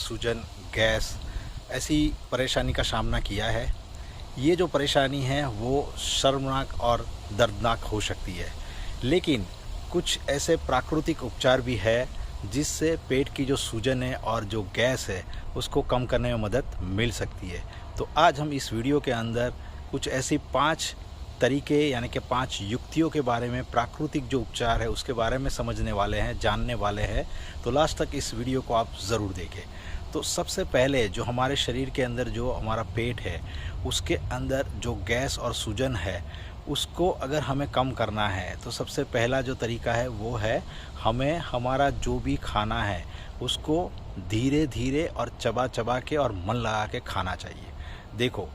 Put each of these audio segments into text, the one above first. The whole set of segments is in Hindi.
सूजन, गैस ऐसी परेशानी का सामना किया है। ये जो परेशानी है वो शर्मनाक और दर्दनाक हो सकती है, लेकिन कुछ ऐसे प्राकृतिक उपचार भी है जिससे पेट की जो सूजन है और जो गैस है उसको कम करने में मदद मिल सकती है। तो आज हम इस वीडियो के अंदर कुछ ऐसी 5 तरीके यानी कि 5 युक्तियों के बारे में, प्राकृतिक जो उपचार है उसके बारे में समझने वाले हैं, जानने वाले हैं। तो लास्ट तक इस वीडियो को आप ज़रूर देखें। तो सबसे पहले जो हमारे शरीर के अंदर जो हमारा पेट है उसके अंदर जो गैस और सूजन है उसको अगर हमें कम करना है तो सबसे पहला जो तरीका है वो है हमें हमारा जो भी खाना है उसको धीरे धीरे और चबा चबा के और मन लगा के खाना चाहिए। देखो,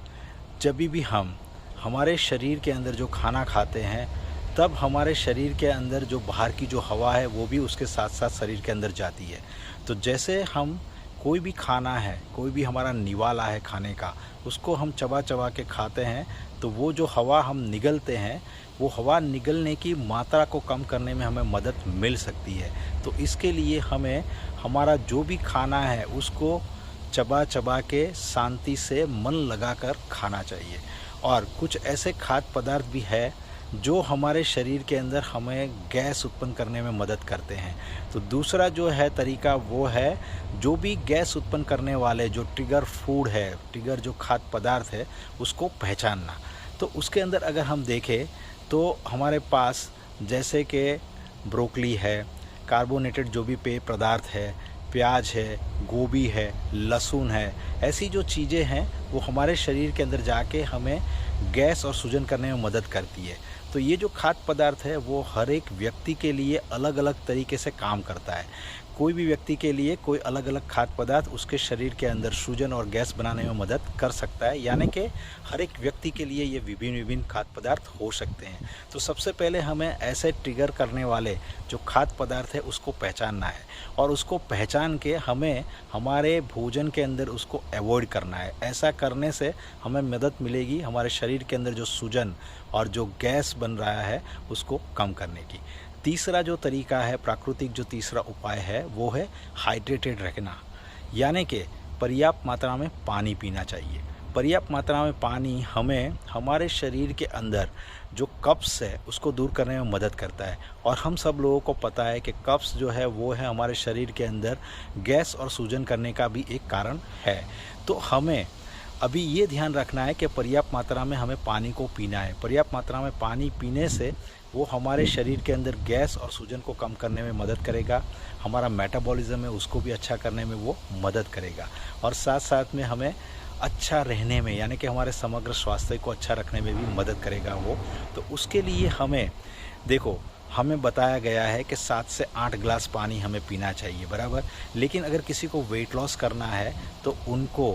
जब भी हम हमारे शरीर के अंदर जो खाना खाते हैं तब हमारे शरीर के अंदर जो बाहर की जो हवा है वो भी उसके साथ साथ शरीर के अंदर जाती है। तो जैसे हम कोई भी खाना है, कोई भी हमारा निवाला है खाने का, उसको हम चबा चबा के खाते हैं तो वो जो हवा हम निगलते हैं वो हवा निगलने की मात्रा को कम करने में हमें मदद मिल सकती है। तो इसके लिए हमें हमारा जो भी खाना है उसको चबा चबा के शांति से मन लगाकर खाना चाहिए। और कुछ ऐसे खाद्य पदार्थ भी है जो हमारे शरीर के अंदर हमें गैस उत्पन्न करने में मदद करते हैं। तो दूसरा जो है तरीका वो है जो भी गैस उत्पन्न करने वाले जो ट्रिगर फूड है, ट्रिगर जो खाद्य पदार्थ है उसको पहचानना। तो उसके अंदर अगर हम देखें तो हमारे पास जैसे कि ब्रोकली है, कार्बोनेटेड जो भी पेय पदार्थ है, प्याज है, गोभी है, लहसुन है, ऐसी जो चीज़ें हैं वो हमारे शरीर के अंदर जाके हमें गैस और सूजन करने में मदद करती है। तो ये जो खाद्य पदार्थ है वो हर एक व्यक्ति के लिए अलग अलग तरीके से काम करता है। कोई भी व्यक्ति के लिए कोई अलग अलग खाद्य पदार्थ उसके शरीर के अंदर सूजन और गैस बनाने में मदद कर सकता है, यानी कि हर एक व्यक्ति के लिए ये विभिन्न विभिन्न खाद्य पदार्थ हो सकते हैं। तो सबसे पहले हमें ऐसे ट्रिगर करने वाले जो खाद्य पदार्थ है उसको पहचानना है और उसको पहचान के हमें हमारे भोजन के अंदर उसको अवॉइड करना है। ऐसा करने से हमें मदद मिलेगी हमारे शरीर के अंदर जो सूजन और जो गैस बन रहा है उसको कम करने की। तीसरा जो तरीका है, प्राकृतिक जो तीसरा उपाय है वो है हाइड्रेटेड रखना, यानी कि पर्याप्त मात्रा में पानी पीना चाहिए। पर्याप्त मात्रा में पानी हमें हमारे शरीर के अंदर जो कब्ज़ है उसको दूर करने में मदद करता है। और हम सब लोगों को पता है कि कब्ज़ जो है वो है हमारे शरीर के अंदर गैस और सूजन करने का भी एक कारण है। तो हमें अभी ये ध्यान रखना है कि पर्याप्त मात्रा में हमें पानी को पीना है। पर्याप्त मात्रा में पानी पीने से वो हमारे शरीर के अंदर गैस और सूजन को कम करने में मदद करेगा, हमारा मेटाबॉलिज्म है उसको भी अच्छा करने में वो मदद करेगा और साथ साथ में हमें अच्छा रहने में, यानी कि हमारे समग्र स्वास्थ्य को अच्छा रखने में भी मदद करेगा वो। तो उसके लिए हमें देखो, हमें बताया गया है कि 7 से 8 गिलास पानी हमें पीना चाहिए, बराबर। लेकिन अगर किसी को वेट लॉस करना है तो उनको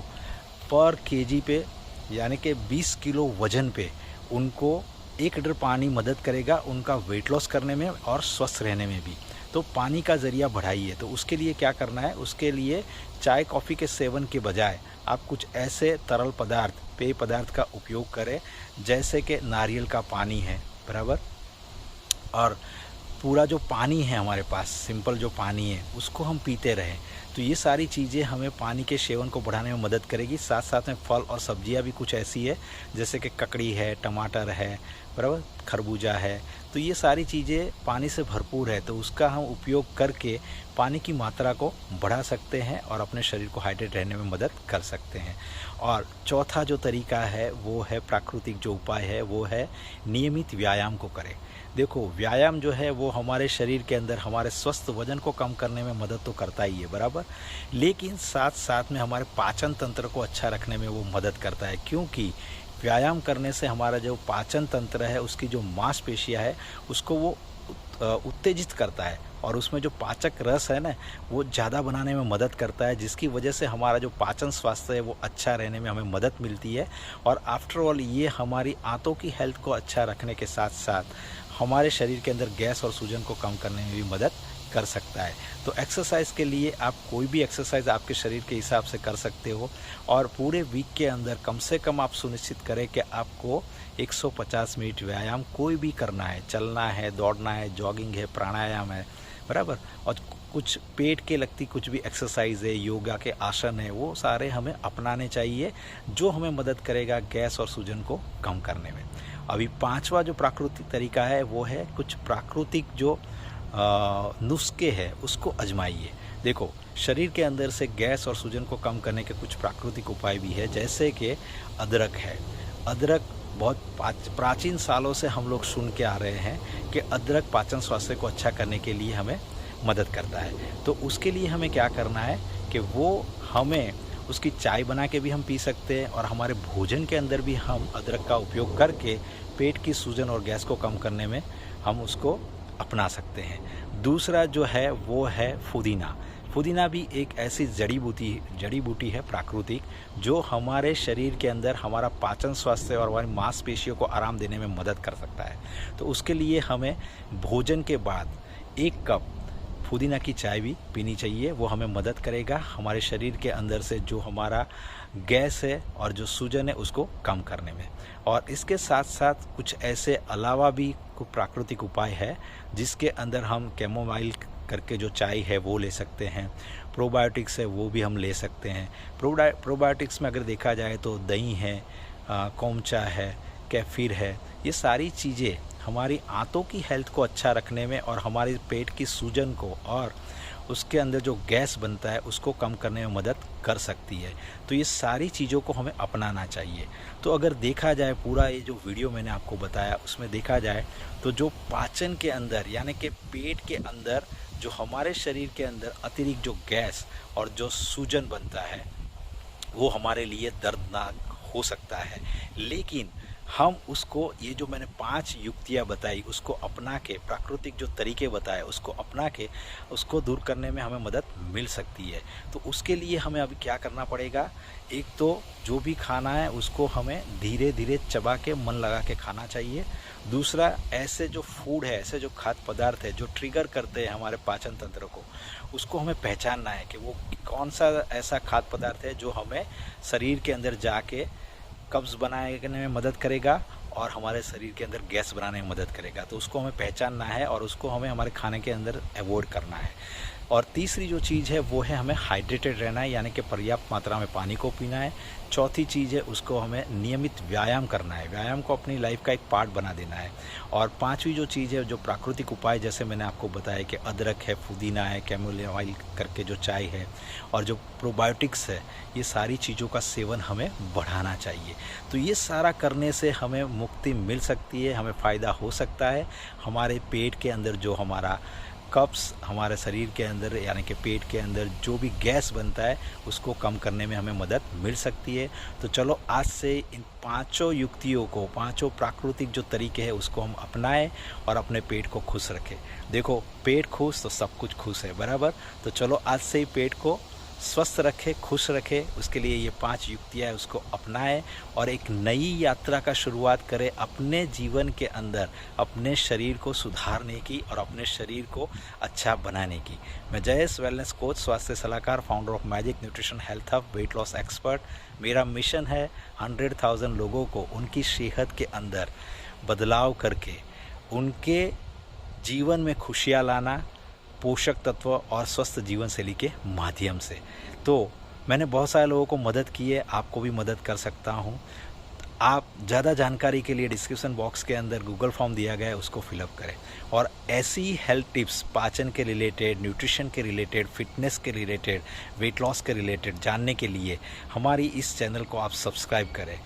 पर केजी पे, यानी कि 20 किलो वज़न पे उनको 1 लीटर पानी मदद करेगा उनका वेट लॉस करने में और स्वस्थ रहने में भी। तो पानी का ज़रिया बढ़ाइए। तो उसके लिए क्या करना है, उसके लिए चाय कॉफ़ी के सेवन के बजाय आप कुछ ऐसे तरल पदार्थ, पेय पदार्थ का उपयोग करें जैसे कि नारियल का पानी है, बराबर। और पूरा जो पानी है हमारे पास, सिंपल जो पानी है उसको हम पीते रहें। तो ये सारी चीज़ें हमें पानी के सेवन को बढ़ाने में मदद करेगी। साथ साथ में फल और सब्जियां भी कुछ ऐसी है जैसे कि ककड़ी है, टमाटर है, बराबर, खरबूजा है। तो ये सारी चीज़ें पानी से भरपूर है, तो उसका हम उपयोग करके पानी की मात्रा को बढ़ा सकते हैं और अपने शरीर को हाइड्रेट रहने में मदद कर सकते हैं। और चौथा जो तरीका है वो है, प्राकृतिक जो उपाय है वो है नियमित व्यायाम को करें। देखो, व्यायाम जो है वो हमारे शरीर के अंदर हमारे स्वस्थ वजन को कम करने में मदद तो करता ही है, बराबर, लेकिन साथ साथ में हमारे पाचन तंत्र को अच्छा रखने में वो मदद करता है। क्योंकि व्यायाम करने से हमारा जो पाचन तंत्र है उसकी जो मांसपेशियां है उसको वो उत्तेजित करता है और उसमें जो पाचक रस है ना वो ज़्यादा बनाने में मदद करता है, जिसकी वजह से हमारा जो पाचन स्वास्थ्य है वो अच्छा रहने में हमें मदद मिलती है। और आफ्टर ऑल ये हमारी आंतों की हेल्थ को अच्छा रखने के साथ साथ हमारे शरीर के अंदर गैस और सूजन को कम करने में भी मदद कर सकता है। तो एक्सरसाइज के लिए आप कोई भी एक्सरसाइज आपके शरीर के हिसाब से कर सकते हो और पूरे वीक के अंदर कम से कम आप सुनिश्चित करें कि आपको 150 मिनट व्यायाम कोई भी करना है, चलना है, दौड़ना है, जॉगिंग है, प्राणायाम है, बराबर। और कुछ पेट के लगती कुछ भी एक्सरसाइज है, योगा के आसन है, वो सारे हमें अपनाने चाहिए, जो हमें मदद करेगा गैस और सूजन को कम करने में। अभी पांचवा जो प्राकृतिक तरीका है वो है कुछ प्राकृतिक जो नुस्खे हैं उसको आजमाइए। देखो, शरीर के अंदर से गैस और सूजन को कम करने के कुछ प्राकृतिक उपाय भी है, जैसे कि अदरक है। अदरक बहुत प्राचीन सालों से हम लोग सुन के आ रहे हैं कि अदरक पाचन स्वास्थ्य को अच्छा करने के लिए हमें मदद करता है। तो उसके लिए हमें क्या करना है कि वो हमें उसकी चाय बना के भी हम पी सकते हैं, और हमारे भोजन के अंदर भी हम अदरक का उपयोग करके पेट की सूजन और गैस को कम करने में हम उसको अपना सकते हैं। दूसरा जो है वो है पुदीना। पुदीना भी एक ऐसी जड़ी बूटी है प्राकृतिक, जो हमारे शरीर के अंदर हमारा पाचन स्वास्थ्य और हमारी मांसपेशियों को आराम देने में मदद कर सकता है। तो उसके लिए हमें भोजन के बाद 1 कप पुदीना की चाय भी पीनी चाहिए। वो हमें मदद करेगा हमारे शरीर के अंदर से जो हमारा गैस है और जो सूजन है उसको कम करने में। और इसके साथ साथ कुछ ऐसे अलावा भी कुछ प्राकृतिक उपाय है, जिसके अंदर हम कैमोमाइल करके जो चाय है वो ले सकते हैं। प्रोबायोटिक्स है वो भी हम ले सकते हैं। प्रोबायोटिक्स में अगर देखा जाए तो दही है, कोमचा है, कैफीर है, ये सारी चीज़ें हमारी आंतों की हेल्थ को अच्छा रखने में और हमारे पेट की सूजन को और उसके अंदर जो गैस बनता है उसको कम करने में मदद कर सकती है। तो ये सारी चीज़ों को हमें अपनाना चाहिए। तो अगर देखा जाए पूरा ये जो वीडियो मैंने आपको बताया उसमें देखा जाए तो जो पाचन के अंदर यानी कि पेट के अंदर जो हमारे शरीर के अंदर अतिरिक्त जो गैस और जो सूजन बनता है वो हमारे लिए दर्दनाक हो सकता है, लेकिन हम उसको ये जो मैंने 5 युक्तियाँ बताई उसको अपना के, प्राकृतिक जो तरीके बताए उसको अपना के उसको दूर करने में हमें मदद मिल सकती है। तो उसके लिए हमें अभी क्या करना पड़ेगा, एक तो जो भी खाना है उसको हमें धीरे धीरे चबा के मन लगा के खाना चाहिए। दूसरा, ऐसे जो फूड है, ऐसे जो खाद्य पदार्थ है जो ट्रिगर करते हैं हमारे पाचन तंत्र को, उसको हमें पहचानना है कि वो कौन सा ऐसा खाद्य पदार्थ है जो हमें शरीर के अंदर जाके कब्ज़ बनाने में मदद करेगा और हमारे शरीर के अंदर गैस बनाने में मदद करेगा। तो उसको हमें पहचानना है और उसको हमें हमारे खाने के अंदर अवॉइड करना है। और तीसरी जो चीज़ है वो है हमें हाइड्रेटेड रहना है, यानी कि पर्याप्त मात्रा में पानी को पीना है। चौथी चीज़ है उसको हमें नियमित व्यायाम करना है, व्यायाम को अपनी लाइफ का एक पार्ट बना देना है। और पांचवी जो चीज़ है जो प्राकृतिक उपाय, जैसे मैंने आपको बताया कि अदरक है, पुदीना है, कैमोमाइल करके जो चाय है और जो प्रोबायोटिक्स है, ये सारी चीज़ों का सेवन हमें बढ़ाना चाहिए। तो ये सारा करने से हमें मुक्ति मिल सकती है, हमें फ़ायदा हो सकता है। हमारे पेट के अंदर जो हमारा कब्ज़ हमारे शरीर के अंदर यानी कि पेट के अंदर जो भी गैस बनता है उसको कम करने में हमें मदद मिल सकती है। तो चलो आज से इन 5 युक्तियों को, 5 प्राकृतिक जो तरीके हैं उसको हम अपनाएं और अपने पेट को खुश रखें। देखो, पेट खुश तो सब कुछ खुश है, बराबर। तो चलो आज से ही पेट को स्वस्थ रखें, खुश रखें। उसके लिए ये 5 युक्तियाँ है उसको अपनाएं और एक नई यात्रा का शुरुआत करें अपने जीवन के अंदर, अपने शरीर को सुधारने की और अपने शरीर को अच्छा बनाने की। मैं जयेश, वेलनेस कोच, स्वास्थ्य सलाहकार, founder of magic nutrition health hub, weight loss expert. मेरा मिशन है 100,000 लोगों को उनकी सेहत के अंदर बदलाव करके उनके जीवन में खुशियाँ लाना, पोषक तत्व और स्वस्थ जीवन शैली के माध्यम से। तो मैंने बहुत सारे लोगों को मदद की है, आपको भी मदद कर सकता हूँ। आप ज़्यादा जानकारी के लिए डिस्क्रिप्शन बॉक्स के अंदर गूगल फॉर्म दिया गया है, उसको फिलअप करें। और ऐसी हेल्थ टिप्स पाचन के रिलेटेड, न्यूट्रिशन के रिलेटेड, फिटनेस के रिलेटेड, वेट लॉस के रिलेटेड जानने के लिए हमारी इस चैनल को आप सब्सक्राइब करें,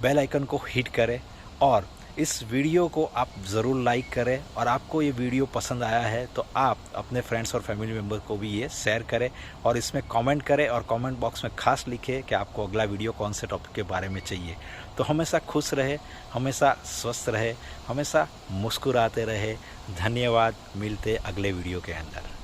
बेल आइकन को हिट करें और इस वीडियो को आप ज़रूर लाइक करें। और आपको ये वीडियो पसंद आया है तो आप अपने फ्रेंड्स और फैमिली मेम्बर को भी ये शेयर करें और इसमें कमेंट करें और कमेंट बॉक्स में खास लिखें कि आपको अगला वीडियो कौन से टॉपिक के बारे में चाहिए। तो हमेशा खुश रहे, हमेशा स्वस्थ रहे, हमेशा मुस्कुराते रहे। धन्यवाद, मिलते अगले वीडियो के अंदर।